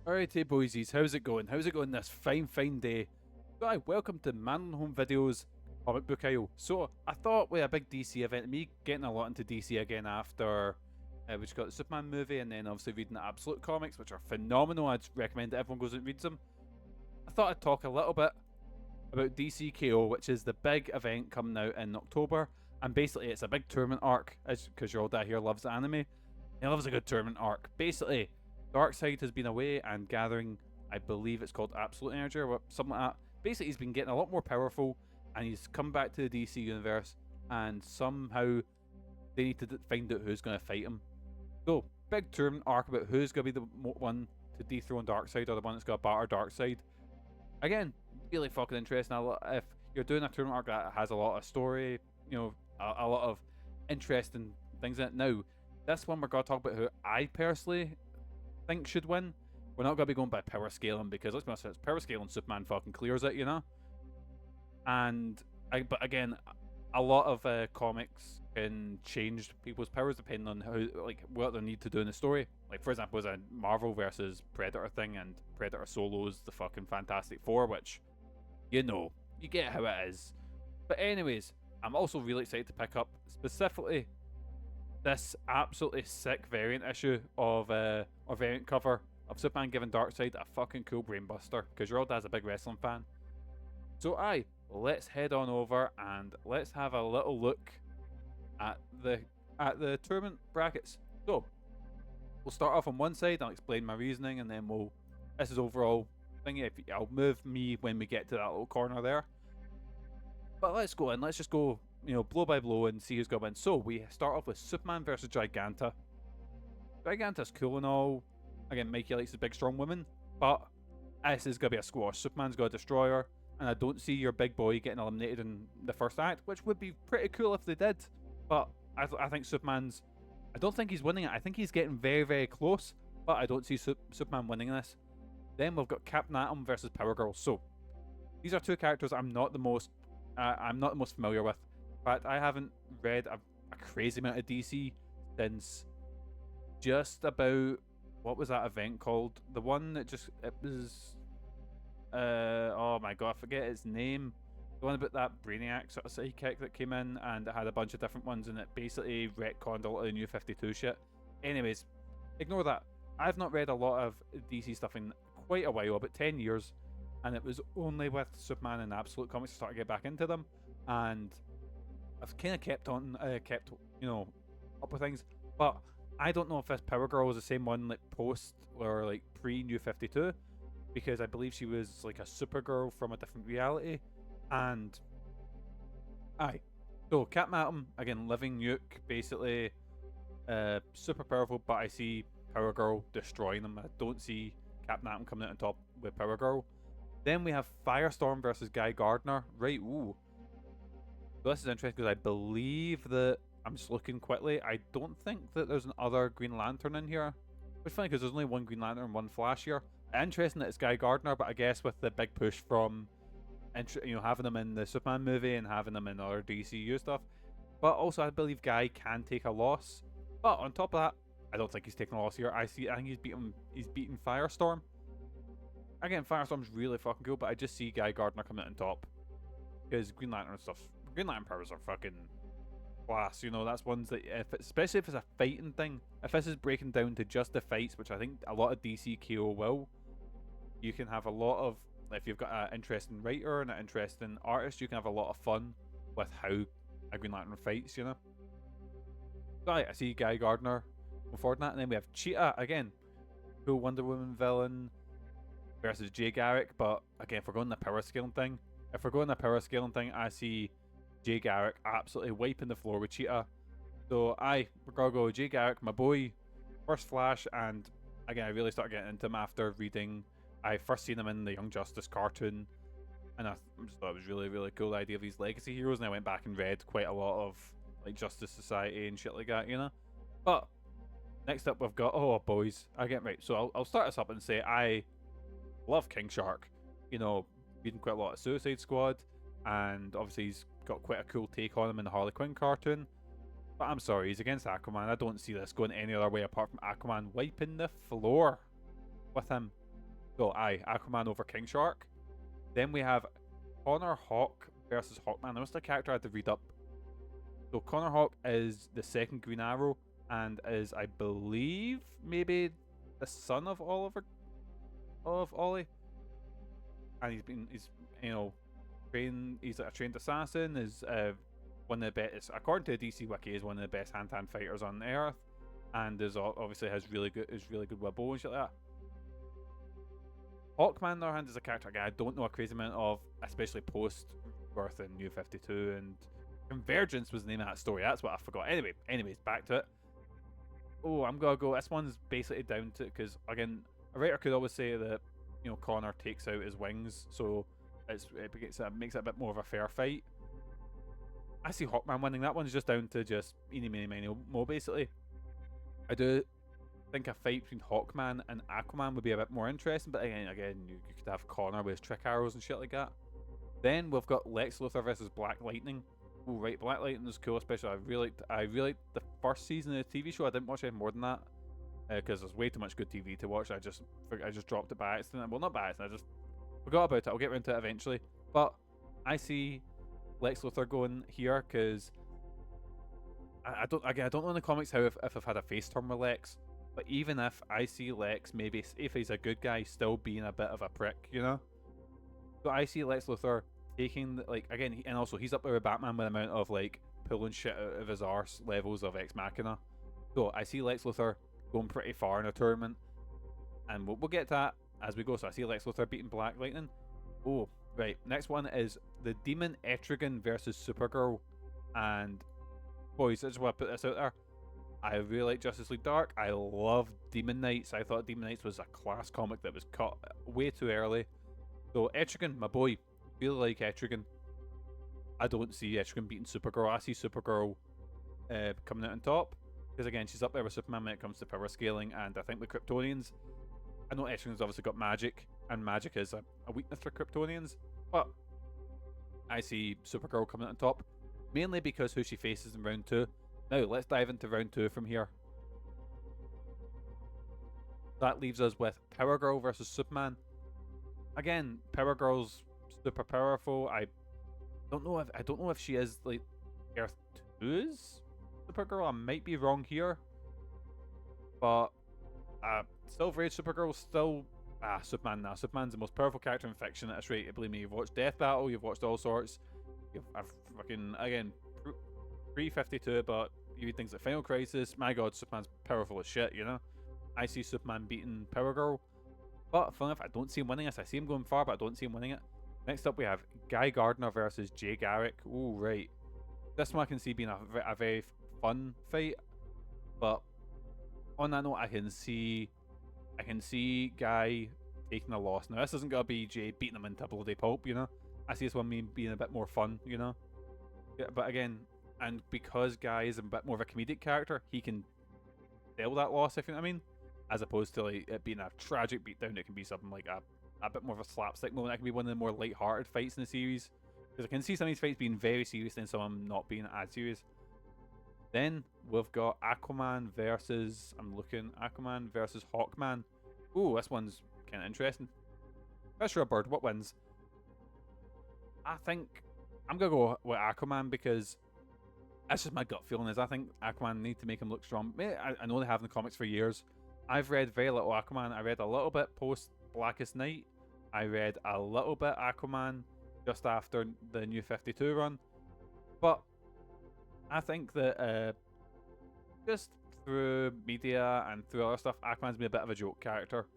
Alrighty boysies, how's it going? How's it going this fine day? So welcome to Man on Home Videos Comic Book Aisle. So I thought with a big DC event, me getting a lot into DC again after we just got the Superman movie and then obviously reading the Absolute comics, which are phenomenal. I'd recommend that everyone goes and reads them. I thought I'd talk a little bit about DC K.O, which is the big event coming out in October. And basically it's a big tournament arc, because your old dad here loves anime. He loves a good tournament arc. Basically, Darkseid has been away and gathering, I believe it's called Absolute Energy or something like that. Basically, he's been getting a lot more powerful and he's come back to the DC universe and somehow they need to find out who's going to fight him. So, big tournament arc about who's going to be the one to dethrone Darkseid or the one that's going to batter Darkseid. Again, really fucking interesting. If you're doing a tournament arc that has a lot of story, you know, a lot of interesting things in it. Now, this one we're going to talk about who I personally think should win. We're not going to be going by power scaling because let's be honest, power scaling Superman fucking clears it, you know. But again, a lot of comics can change people's powers depending on how, like, what they need to do in the story. Like for example, was a Marvel versus Predator thing, and Predator solos the fucking Fantastic Four, which you get how it is. But anyways, I'm also really excited to pick up specifically this absolutely sick variant issue of or variant cover of Superman giving Darkseid a fucking cool brainbuster, because your old dad's a big wrestling fan. So let's head on over and let's have a little look at the tournament brackets. So we'll start off on one side. I'll explain my reasoning, and then this is overall thingy. I'll move me when we get to that little corner there. But let's go in. Let's just go, blow by blow and see who's going to win. So we start off with Superman versus Giganta. Giganta's cool and all. Again, Mikey likes the big strong women, but this is going to be a squash. Superman's got a destroyer, and I don't see your big boy getting eliminated in the first act, which would be pretty cool if they did. But I think Superman's... I don't think he's winning it. I think he's getting very, very close, but I don't see Superman winning this. Then we've got Captain Atom versus Power Girl. So these are two characters I'm not the most familiar with. In fact, I haven't read a crazy amount of DC since just about, what was that event called? The one that it was, oh my god, I forget its name. The one about that Brainiac sort of sidekick that came in and it had a bunch of different ones, and it basically retconned a lot of the New 52 shit. Anyways, ignore that. I've not read a lot of DC stuff in quite a while, about 10 years. And it was only with Superman and Absolute Comics I started to get back into them, and I've kind of kept up with things. But I don't know if this Power Girl is the same one like post or like pre New 52, because I believe she was like a Supergirl from a different reality. And so Captain Atom, again, living nuke, basically super powerful, but I see Power Girl destroying them. I don't see Captain Atom coming out on top with Power Girl. Then we have Firestorm versus Guy Gardner. Right, ooh. So this is interesting because I believe that, I'm just looking quickly, I don't think that there's another Green Lantern in here. Which is funny because there's only one Green Lantern and one Flash here. Interesting that it's Guy Gardner, but I guess with the big push from having him in the Superman movie and having him in other DCU stuff. But also I believe Guy can take a loss. But on top of that, I don't think he's taking a loss here. I think he's beaten Firestorm. Again, Firestorm's really fucking cool, but I just see Guy Gardner coming out on top. Because Green Lantern powers are fucking class, that's ones that, especially if it's a fighting thing, if this is breaking down to just the fights, which I think a lot of DC K.O will, you can have a lot of, if you've got an interesting writer and an interesting artist, you can have a lot of fun with how a Green Lantern fights, So I see Guy Gardner going forward in that, and then we have Cheetah, again, cool Wonder Woman villain, versus Jay Garrick. But again, if we're going the power scaling thing, I see Jay Garrick absolutely wiping the floor with Cheetah. So we're gonna go Jay Garrick, my boy, first Flash, and again I really started getting into him after reading. I first seen him in the Young Justice cartoon, and I just thought it was really, really cool, the idea of these legacy heroes, and I went back and read quite a lot of like Justice Society and shit like that, But next up we've got, oh boys, so I'll start us up and say I love King Shark, reading quite a lot of Suicide Squad, and obviously he's got quite a cool take on him in the Harley Quinn cartoon. But I'm sorry, he's against Aquaman. I don't see this going any other way apart from Aquaman wiping the floor with him. So aye, Aquaman over King Shark. Then we have Connor Hawk versus Hawkman. That was the character I had to read up. So Connor Hawk is the second Green Arrow and is, I believe, maybe the son of Ollie. And he's you know he's a trained assassin. Is one of the best, according to the DC Wiki, is one of the best hand-to-hand fighters on Earth, and is obviously has really good with bow and shit like that. Hawkman, on the other hand, is a character again I don't know a crazy amount of, especially post Birth in New 52, and Convergence was the name of that story. That's what I forgot. Anyways, back to it. Oh, I'm gonna go. This one's basically down to, because again, a writer could always say that Connor takes out his wings, so it makes it a bit more of a fair fight. I see Hawkman winning. That one's just down to just eeny, meeny, miny, mo, basically. I do think a fight between Hawkman and Aquaman would be a bit more interesting, but again, you could have Connor with his trick arrows and shit like that. Then we've got Lex Luthor versus Black Lightning. Oh right, Black Lightning is cool, especially I really liked the first season of the TV show. I didn't watch any more than that because there's way too much good TV to watch. I just dropped it by accident. Well, not by accident. I just forgot about it. I'll get around to it eventually. But I see Lex Luthor going here because I don't know in the comics how if I've had a face turn with Lex, but even if I see Lex, maybe if he's a good guy, still being a bit of a prick, So I see Lex Luthor taking, like, again, and also he's up there with Batman with the amount of, like, pulling shit out of his arse levels of Ex Machina. So I see Lex Luthor going pretty far in a tournament, and we'll get to that as we go. So I see Lex Luthor beating Black Lightning. Oh, right. Next one is the Demon Etrigan versus Supergirl. And, boys, I just want to put this out there. I really like Justice League Dark. I love Demon Knights. I thought Demon Knights was a class comic that was cut way too early. So Etrigan, my boy, really like Etrigan. I don't see Etrigan beating Supergirl. I see Supergirl coming out on top. Because again, she's up there with Superman when it comes to power scaling. And I think the Kryptonians, I know Etrigan's obviously got magic, and magic is a weakness for Kryptonians. But I see Supergirl coming out on top. Mainly because who she faces in round 2. Now, let's dive into round 2 from here. That leaves us with Power Girl versus Superman. Again, Power Girl's super powerful. I don't know if she is like Earth 2's Supergirl. I might be wrong here, but Silver Age Supergirl still Superman. Now Superman's the most powerful character in fiction at this rate. Believe me, you've watched Death Battle, you've watched all sorts. I've fucking again pre-52, but you read things like Final Crisis. My God, Superman's powerful as shit. I see Superman beating Power Girl. But funny enough, I don't see him winning this. I see him going far, but I don't see him winning it. Next up, we have Guy Gardner versus Jay Garrick. Oh, right. This one I can see being a very fun fight. But on that note, I can see Guy taking a loss. Now, this isn't going to be Jay beating him into bloody pulp, I see this one being a bit more fun, Yeah, but again, and because Guy is a bit more of a comedic character, he can sell that loss, if you know what I mean. As opposed to like it being a tragic beatdown, it can be something like a bit more of a slapstick moment. That can be one of the more light-hearted fights in the series. Because I can see some of these fights being very serious and some of them not being as serious. Then we've got Aquaman versus Hawkman. Ooh, this one's kind of interesting. Fisher Bird, what wins? I think I'm gonna go with Aquaman because that's just my gut feeling. Is I think Aquaman need to make him look strong. I know they have in the comics for years. I've read very little Aquaman. I read a little bit post Blackest Night. I read a little bit Aquaman just after the New 52 run. But I think that just through media and through other stuff, Aquaman's been a bit of a joke character.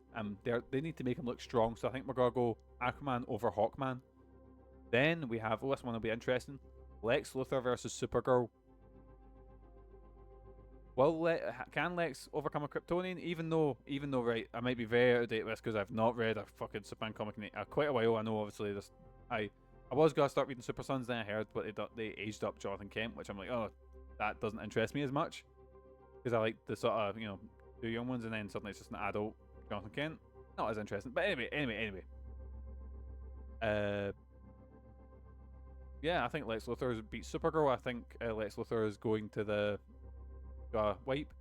They need to make him look strong, so I think we're going to go Aquaman over Hawkman. Then we have, this one will be interesting, Lex Luthor versus Supergirl. Can Lex overcome a Kryptonian? Even though, right, I might be very out of date with this because I've not read a fucking Superman comic in quite a while. I know, obviously, I was going to start reading Super Sons, then I heard, but they aged up Jonathan Kent, which I'm like, oh, that doesn't interest me as much. Because I like the sort of, two young ones, and then suddenly it's just an adult Jonathan Kent. Not as interesting. But anyway. Yeah, I think Lex Luthor beats Supergirl. I think Lex Luthor is going to the wipe.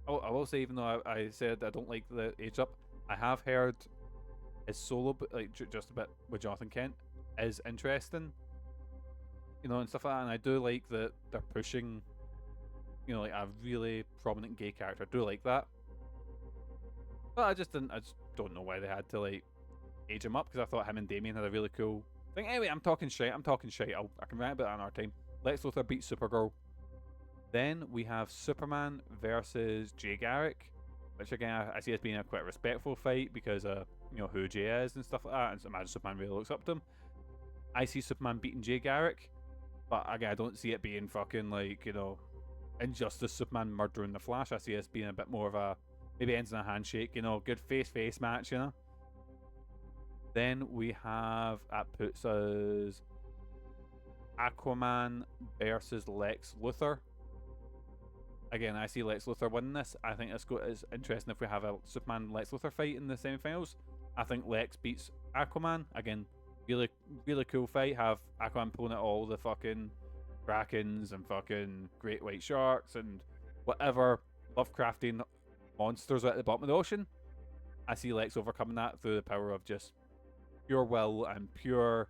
I will say, even though I said I don't like the age up, I have heard his solo, like just a bit with Jonathan Kent, is interesting, you know, and stuff like that. And I do like that they're pushing, you know, like a really prominent gay character. I do like that, but I just didn't. I just don't know why they had to like age him up, because I thought him and Damien had a really cool thing. Anyway, I'm talking shit. I can write about that another time. Lex Luthor beats Supergirl. Then we have Superman versus Jay Garrick, which again I see as being a quite respectful fight because you know who Jay is and stuff like that, and so imagine Superman really looks up to him. I see Superman beating Jay Garrick, but again I don't see it being fucking like, you know, Injustice Superman murdering the Flash. I see it as being a bit more of a maybe ends in a handshake, you know, good face match, you know. Then we have, that puts us Aquaman versus Lex Luthor. Again, I see Lex Luthor winning this. I think it's interesting if we have a Superman Lex Luthor fight in the semi-finals. I think Lex beats Aquaman. Again, really cool fight. Have Aquaman pulling out all the fucking Krakens and fucking great white sharks and whatever Lovecraftian monsters are at the bottom of the ocean. I see Lex overcoming that through the power of just pure will and pure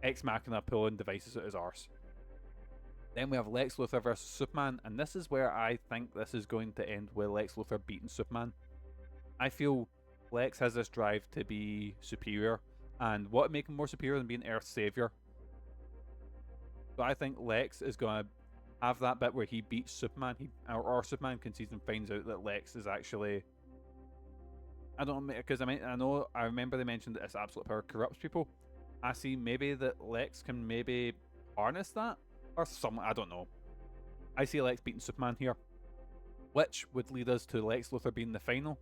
ex machina pulling devices out his arse. Then we have Lex Luthor versus Superman, and this is where I think this is going to end with Lex Luthor beating Superman. I feel Lex has this drive to be superior, and what would make him more superior than being Earth's savior? So I think Lex is going to have that bit where he beats Superman, or Superman concedes and finds out that Lex is actually... I don't know, because I remember they mentioned that this absolute power corrupts people. I see maybe that Lex can maybe harness that, or something, I don't know. I see Lex beating Superman here, which would lead us to Lex Luthor being the final.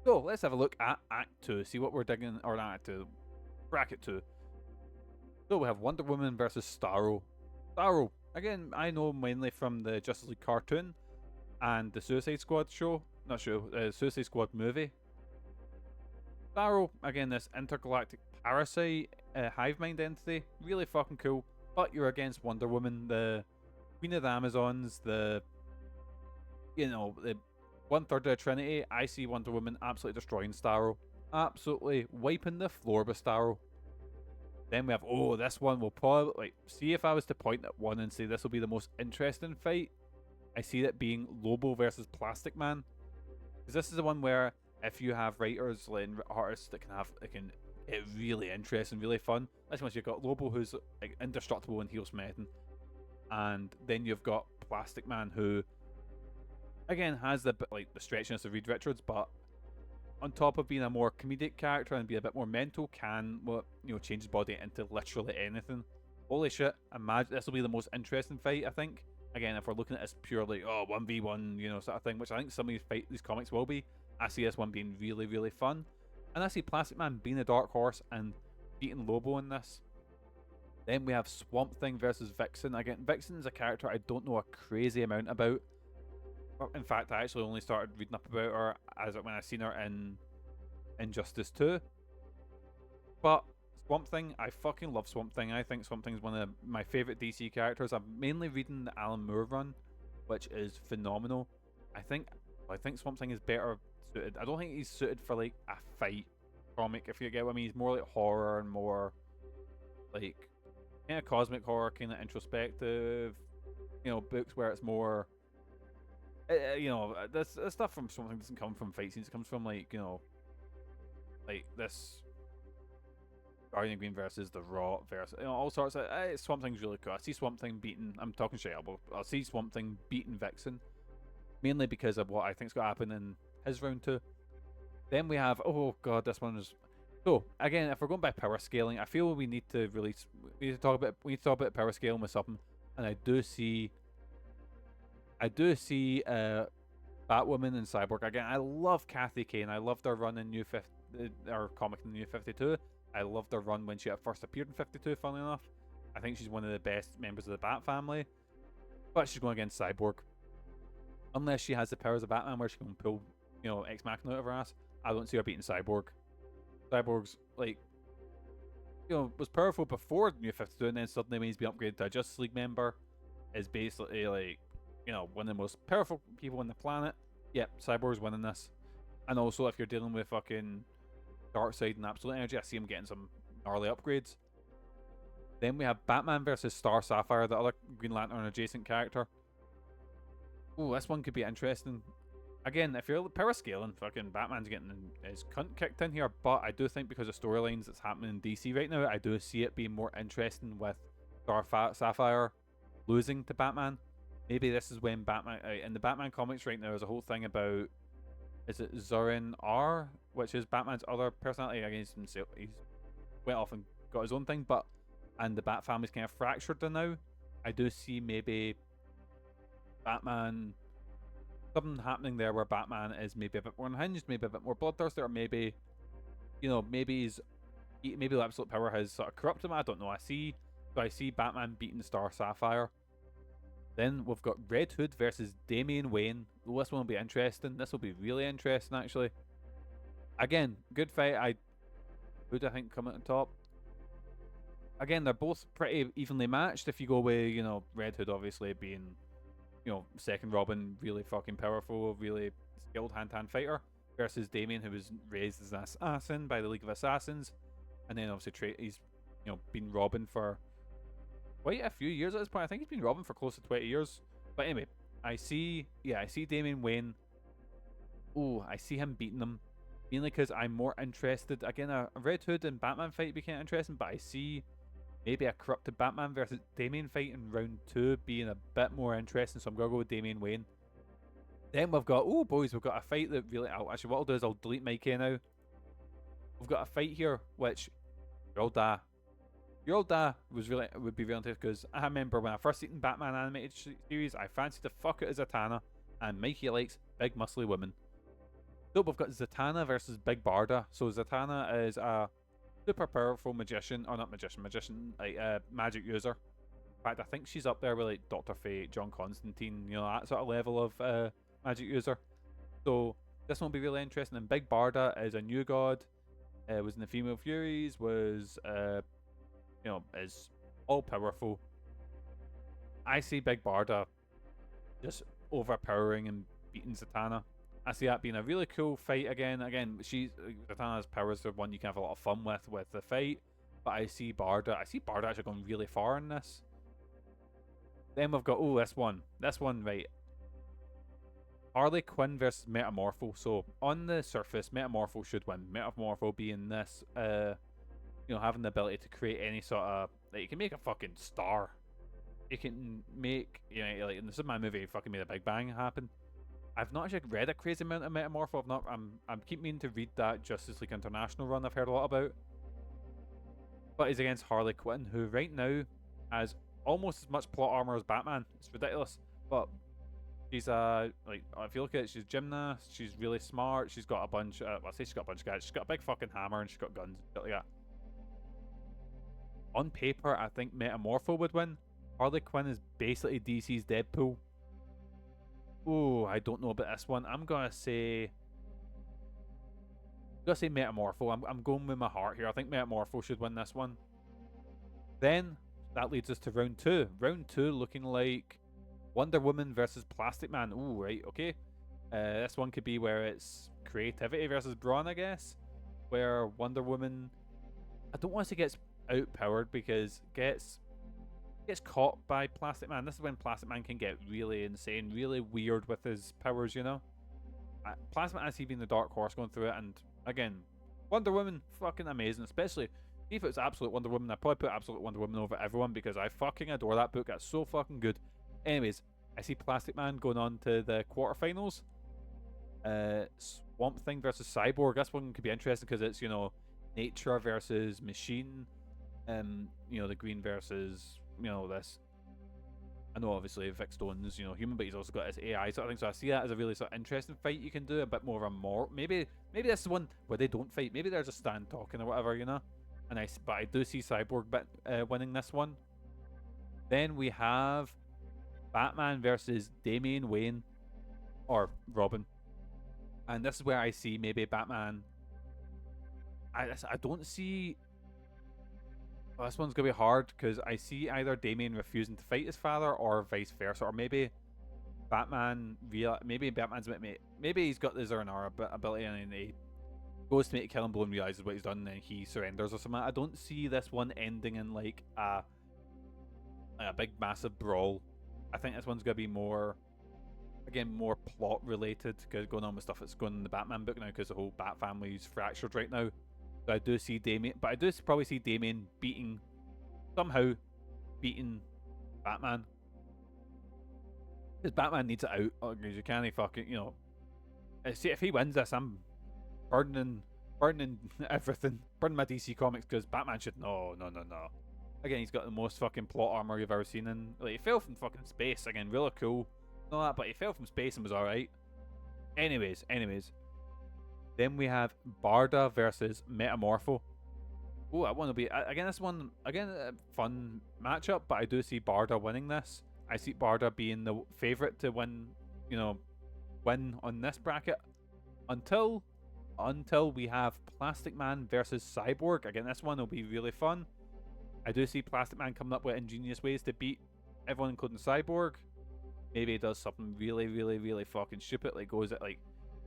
So let's have a look at Act 2, see what we're digging, or not Act 2, Bracket 2. So we have Wonder Woman versus Starro. Starro, again, I know mainly from the Justice League cartoon and the Suicide Squad Suicide Squad movie. Starro, again, this intergalactic parasite hive mind entity, really fucking cool. But you're against Wonder Woman, the Queen of the Amazons, the 1/3 of the Trinity. I see Wonder Woman absolutely destroying Starro, absolutely wiping the floor with Starro. Then we have, this one will probably, see if I was to point at one and say this will be the most interesting fight, I see it being Lobo versus Plastic Man, because this is the one where if you have writers and artists that can get really interesting, really fun. This one, you've got Lobo, who's like indestructible and heals medicine, and then you've got Plastic Man, who again has the stretchiness of Reed Richards, but on top of being a more comedic character and be a bit more mental, can change his body into literally anything. Holy shit! Imagine this will be the most interesting fight, I think. Again, if we're looking at this purely 1v1, sort of thing, which I think some of these comics will be. I see this one being really, really fun. And I see Plastic Man being a dark horse and beating Lobo in this. Then we have Swamp Thing versus Vixen. Again, Vixen is a character I don't know a crazy amount about. In fact, I actually only started reading up about her when I seen her in Injustice 2. But Swamp Thing, I fucking love Swamp Thing. I think Swamp Thing is one of my favourite DC characters. I'm mainly reading the Alan Moore run, which is phenomenal. I think Swamp Thing is better suited. I don't think he's suited for like a fight comic, if you get what I mean. He's more like horror and more like kind of cosmic horror, kind of introspective, books where it's more this stuff from Swamp Thing doesn't come from fight scenes. It comes from like this Guardian Green versus the Rock versus all sorts of Swamp Thing's really cool. I see Swamp Thing beating, I'm talking shit, but I'll see Swamp Thing beating Vixen, mainly because of what I think's going to happen in his round 2. Then we have, this one is... So, again, if we're going by power scaling, I feel we need to talk about power scaling with something, and I do see Batwoman and Cyborg. Again, I love Kathy Kane. I loved her run in our comic in New 52. I loved her run when she first appeared in 52, funnily enough. I think she's one of the best members of the Bat family. But she's going against Cyborg. Unless she has the powers of Batman where she can pull, Ex Machina out of her ass, I don't see her beating Cyborg. Cyborg's, was powerful before New 52, and then suddenly when he's been upgraded to a Justice League member, is basically, one of the most powerful people on the planet. Yep, Cyborg's winning this. And also, if you're dealing with fucking Darkseid and Absolute Energy. I see him getting some gnarly upgrades. Then we have Batman versus Star Sapphire, the other Green Lantern adjacent character. Ooh, this one could be interesting. Again, if you're power scaling, fucking Batman's getting his cunt kicked in here, but I do think because of storylines that's happening in DC right now, I do see it being more interesting with Star Sapphire losing to Batman. Maybe this is when Batman, in the Batman comics right now, there's a whole thing about, is it Zorin R, which is Batman's other personality against himself. He's went off and got his own thing, and the Bat family's kind of fractured now. I do see maybe Batman, something happening there where Batman is maybe a bit more unhinged, maybe a bit more bloodthirsty, or maybe, maybe the absolute power has sort of corrupted him. I don't know. I see Batman beating Star Sapphire. Then we've got Red Hood versus Damian Wayne. This one will be interesting. This will be really interesting, actually. Again, good fight. Who do I think come at the top? Again, they're both pretty evenly matched. If you go with, Red Hood obviously being, second Robin, really fucking powerful, really skilled hand-to-hand fighter, versus Damian, who was raised as an assassin by the League of Assassins, and then obviously he's, been Robin for quite a few years at this point. I think he's been Robin for close to 20 years. But anyway, I see Damian Wayne. Oh, I see him beating him. Mainly because I'm more interested. Again, a Red Hood and Batman fight would be kind of interesting, but I see maybe a corrupted Batman versus Damian fight in round 2 being a bit more interesting, so I'm going to go with Damian Wayne. Then we've got, we've got a fight that really, actually what I'll do is I'll delete my K now. We've got a fight here, which, Your Old Da would be really interesting, because I remember when I first seen Batman animated series, I fancied the fuck out of Zatanna, and Mikey likes big muscly women. So we've got Zatanna versus Big Barda. So Zatanna is a super powerful magician, or not magician, like magic user. In fact, I think she's up there with like Dr. Fate, John Constantine, that sort of level of magic user. So this one will be really interesting. And Big Barda is a new god, was in the Female Furies, was is all powerful. I see Big Barda just overpowering and beating Zatanna. I see that being a really cool fight again. Zatanna's powers are one you can have a lot of fun with the fight. But I see Barda actually going really far in this. Then we've got, this one, right. Harley Quinn versus Metamorpho. So on the surface, Metamorpho should win. Metamorpho being this, having the ability to create any sort of, like, you can make a fucking star. You can make, like in the Superman movie, you fucking made a Big Bang happen. I've not actually read a crazy amount of Metamorpho. I'm keep meaning to read that Justice League International run I've heard a lot about. But he's against Harley Quinn, who right now has almost as much plot armor as Batman. It's ridiculous. But she's if you look at it, she's a gymnast, she's really smart, she's got a bunch she's got a guys, she's got a big fucking hammer and she's got guns, like that. On paper, I think Metamorpho would win. Harley Quinn is basically DC's Deadpool. Oh, I don't know about this one. I'm gonna say Metamorpho. I'm going with my heart here. I think Metamorpho should win this one. Then that leads us to round 2. Round 2 looking like Wonder Woman versus Plastic Man. Oh, right, okay. This one could be where it's creativity versus brawn, I guess. Where Wonder Woman, I don't want to say gets outpowered, because gets caught by Plastic Man. This is when Plastic Man can get really insane, really weird with his powers, Plastic Man, I see being the dark horse going through it, and again, Wonder Woman, fucking amazing, especially if it was Absolute Wonder Woman. I'd probably put Absolute Wonder Woman over everyone, because I fucking adore that book. That's so fucking good. Anyways, I see Plastic Man going on to the quarterfinals. Swamp Thing versus Cyborg. This one could be interesting, because it's, nature versus machine. The green versus, this. I know obviously Vic Stone's, human, but he's also got his AI sort of thing. So I see that as a really sort of interesting fight you can do. A bit more of a maybe this is one where they don't fight. Maybe they're just stand talking or whatever, And but I do see Cyborg winning this one. Then we have Batman versus Damian Wayne, or Robin. And this is where I see maybe Batman. I don't see. Oh, this one's gonna be hard, because I see either Damian refusing to fight his father, or vice versa, or maybe Batman's maybe he's got the Zoranara ability, and goes to make a killing blow and realizes what he's done, and then he surrenders or something. I don't see this one ending in like a big massive brawl. I think this one's gonna be more, again, more plot related, because going on with stuff that's going on in the Batman book now, because the whole Bat family's fractured right now. So I do see Damien, but I do probably see Damien somehow beating Batman, because Batman needs it out. Because you can't fucking, see, if he wins this, I'm burning everything, burning my DC comics, because Batman should no. Again, he's got the most fucking plot armor you've ever seen, and like, he fell from fucking space. Again, really cool, and all that, but he fell from space and was all right. Anyways, then we have Barda versus Metamorpho. Oh, I want to be again. This one again, a fun matchup, but I do see Barda winning this. I see Barda being the favorite to win, win on this bracket until we have Plastic Man versus Cyborg. Again, this one will be really fun. I do see Plastic Man coming up with ingenious ways to beat everyone, including Cyborg. Maybe he does something really fucking stupid, like goes at like,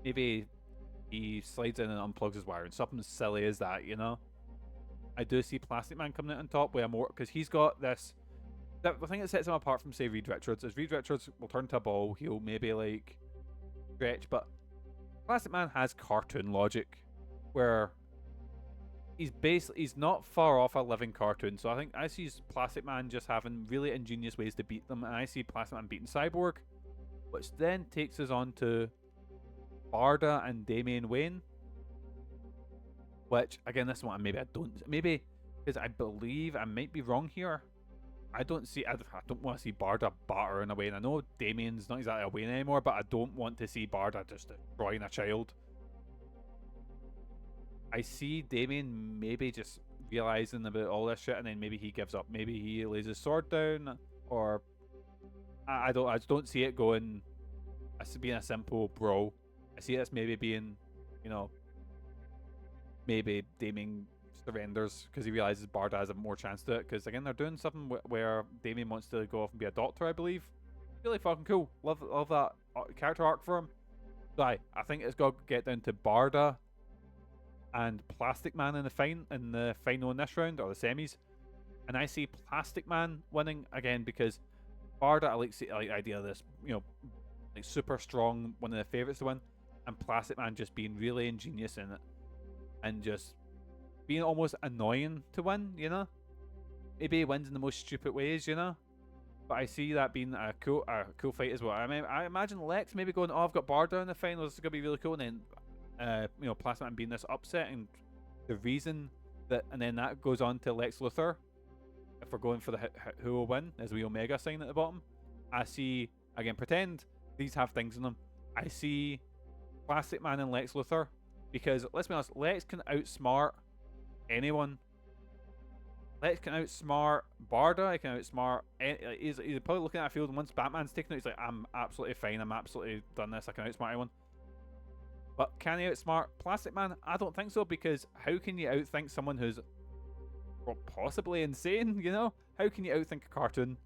maybe he slides in and unplugs his wire, and something as silly as that, I do see Plastic Man coming out on top with a more, because he's got this. The thing that sets him apart from, say, Reed Richards is Reed Richards will turn to a ball, he'll maybe like stretch, but Plastic Man has cartoon logic, where he's not far off a living cartoon. So I think I see Plastic Man just having really ingenious ways to beat them, and I see Plastic Man beating Cyborg, which then takes us on to Barda and Damian Wayne. Which again, this one maybe because I believe I might be wrong here. I don't want to see Barda battering away, and I know Damien's not exactly a Wayne anymore, but I don't want to see Barda just destroying a child. I see Damien maybe just realizing about all this shit, and then maybe he gives up. Maybe he lays his sword down, or I just don't see it going as being a simple brawl. I see this maybe being, maybe Damien surrenders because he realizes Barda has a more chance to it. Because again, they're doing something where Damien wants to go off and be a doctor, I believe. Really fucking cool. Love that character arc for him. So I think it's got to get down to Barda and Plastic Man in the final in this round, or the semis, and I see Plastic Man winning again, because Barda, I like the idea of this, like super strong, one of the favorites to win, and Plastic Man just being really ingenious in it, and just being almost annoying to win. Maybe he wins in the most stupid ways, but I see that being a cool fight as well. I imagine Lex maybe going, oh, I've got Barda in the final, this is gonna be really cool, and then Plastic Man being this upset, and the reason that, and then that goes on to Lex Luthor, if we're going for the who will win, as the Omega sign at the bottom. I see, again, pretend these have things in them, I see Plastic Man and Lex Luthor, because let's be honest, Lex can outsmart anyone. Lex can outsmart Barda, he can outsmart he's probably looking at a field, and once Batman's taken out, he's like, I'm absolutely fine, I'm absolutely done this, I can outsmart anyone. But can he outsmart Plastic Man? I don't think so, because how can you outthink someone who's, well, possibly insane, How can you outthink a cartoon?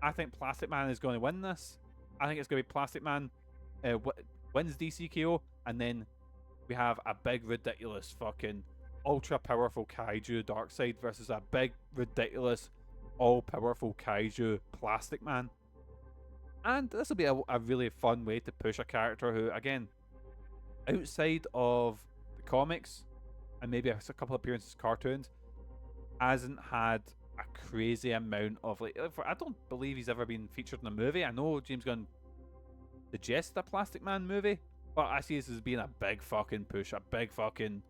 I think Plastic Man is going to win this. I think it's going to be Plastic Man wins DC K.O, and then we have a big, ridiculous, fucking ultra-powerful kaiju Darkseid versus a big, ridiculous, all-powerful kaiju Plastic Man. And this will be a really fun way to push a character who, again, outside of the comics and maybe a couple of appearances in cartoons, hasn't had a crazy amount of, like, I don't believe he's ever been featured in a movie. I know James Gunn suggests a Plastic Man movie, but I see this as being a big fucking push, a big fucking,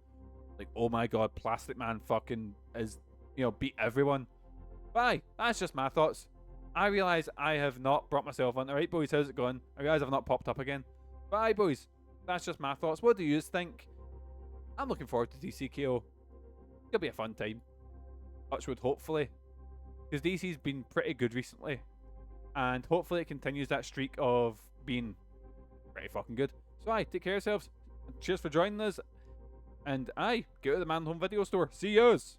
like, oh my god, Plastic Man fucking is, beat everyone. But aye, that's just my thoughts. I realise I have not brought myself on. Alright, boys, how's it going? I realise I've not popped up again. But aye, boys, that's just my thoughts. What do you think? I'm looking forward to DC K.O. It'll be a fun time. Touchwood, hopefully. Because DC's been pretty good recently. And hopefully it continues that streak of being pretty fucking good. So aye, take care of yourselves. Cheers for joining us. And aye, get out of the Man Home Video Store. See yous!